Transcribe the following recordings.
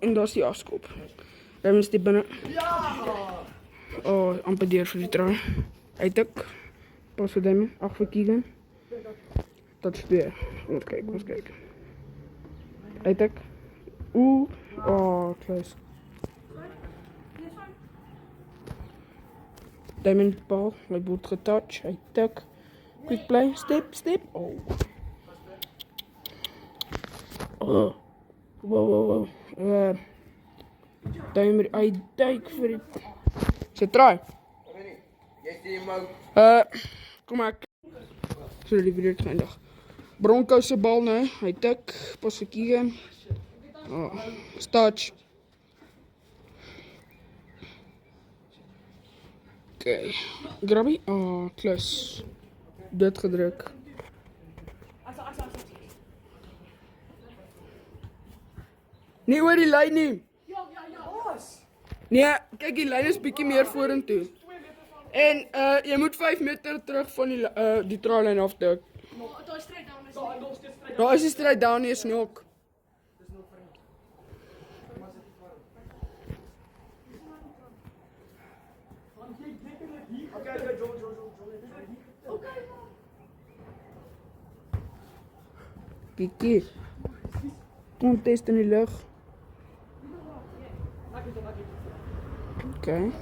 en daar is die afskop. Dan is die binne. Oh, amper deur vir die trui. Uit ek. Pas vir Damien. Ag vir Keegan. Dat is weer. Ons kyk. Uit ek. Oeh. Oh, kluis. Damien bal. Hy word getouch. Hy tik. Quick play. Step. Oh. Oh. Wow. Damien, hy duik vir die... Sy try. Kom ek. So die video het geëindig. Broncos se bal nou. Hy tik. Pas vir Keegan. Oh. Touch. Okay. Grabby. Oh, klus. Dit gedruk. Nie oor die lyn nie. Nee, kyk die lyn is bietjie meer vorentoe. En jy moet 5 meter terug van die traalyn af tik. Daar is die stryd down, is nog. Bietjie. Contest in die lug. Okay.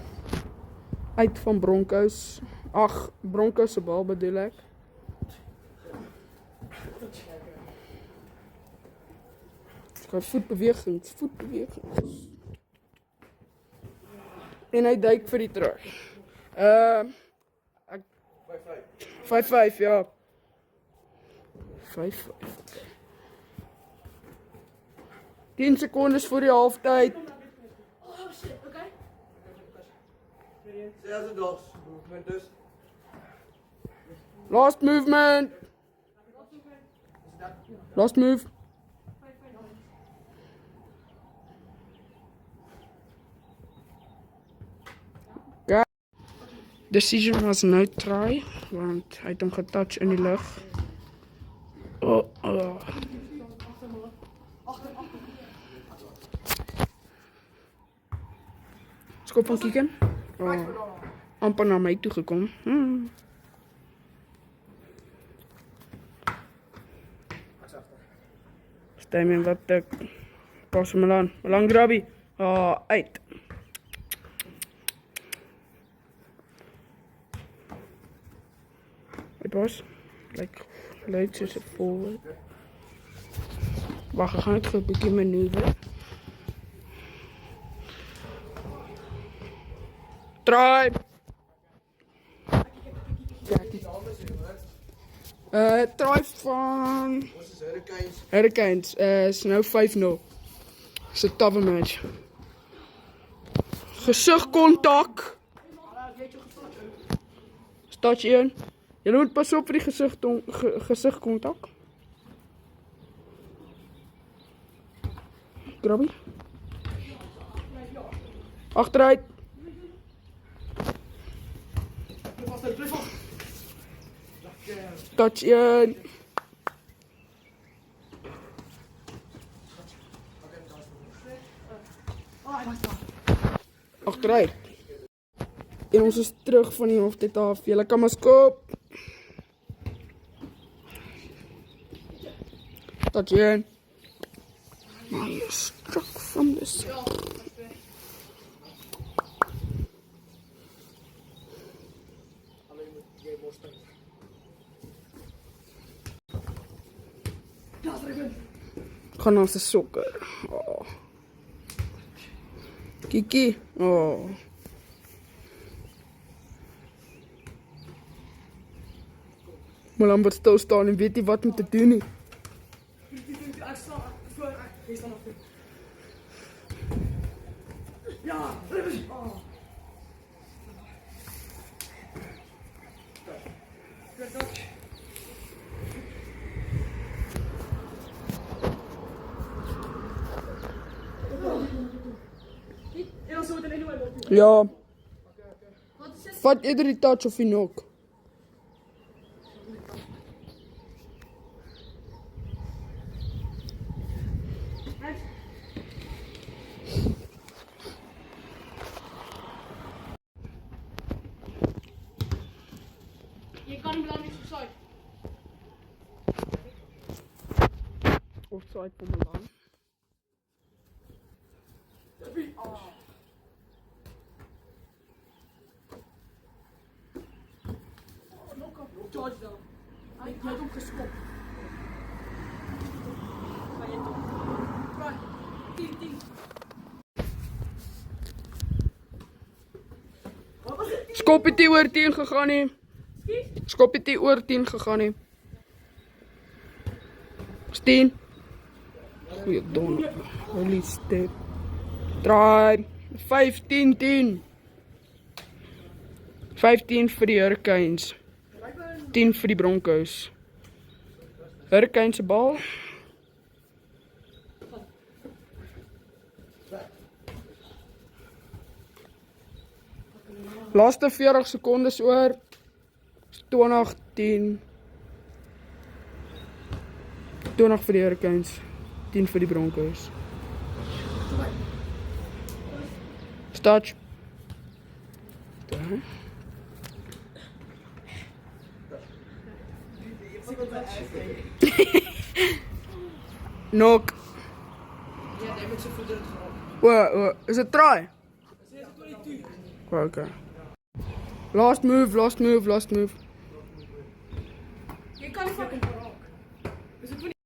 Uit van Broncos. Ag, Broncos se bal bedoel ek. Voetbewegings. En hy duik vir die terug. 5-5, ja. 5-5. 10 secondes voor die halftyd. Last movement. Last move. Okay. Decision was no try, want hy het hom getouch in die lug. Oh. Skop van Keegan. Oh. Amper na my toe gekom. Damien wat ek pas hom aan. Lang grabby. Uit. Hy pas. Like luid soos 'n forward. Wag, ek gaan net 'n bietjie manoeuvre. Try. Try van Hurricanes is nou 5-0. It's a tough match. Gesigkontak. Touch 1. Jy moet pas op vir die gesigkontak. Grabby. Achteruit. Touch 1. Achteruit. En ons is terug van die halftyd af. Julle kan maar skop. Touch 1. Maar jy struck from this. Gaan ons se sokker. Oh. Kiki. Oh. Maar amper stil staan en weet nie wat om te doen nie. Ja. Ja. Vat eerder die touch of die knock. Offside voor Milan. George dan. Jij hebt ook geskopt. Ga je toch? Right. 10. Wat was het? Skop het die oor 10 gegaan nie. Skop het die oor 10 gegaan nie. 10. Goeie donder. Holy step. Draai. 15-10. 15 vir die Hurricanes. 10 vir die Broncos. Hurricanes se bal. Laaste 40 sekondes oor. 20-10. 20 vir die Hurricanes. 10 vir die Broncos. Touch. Knock. Ja, die moet zijn voeten erop. Is het try? Okay. Last move. Je kan niet fucking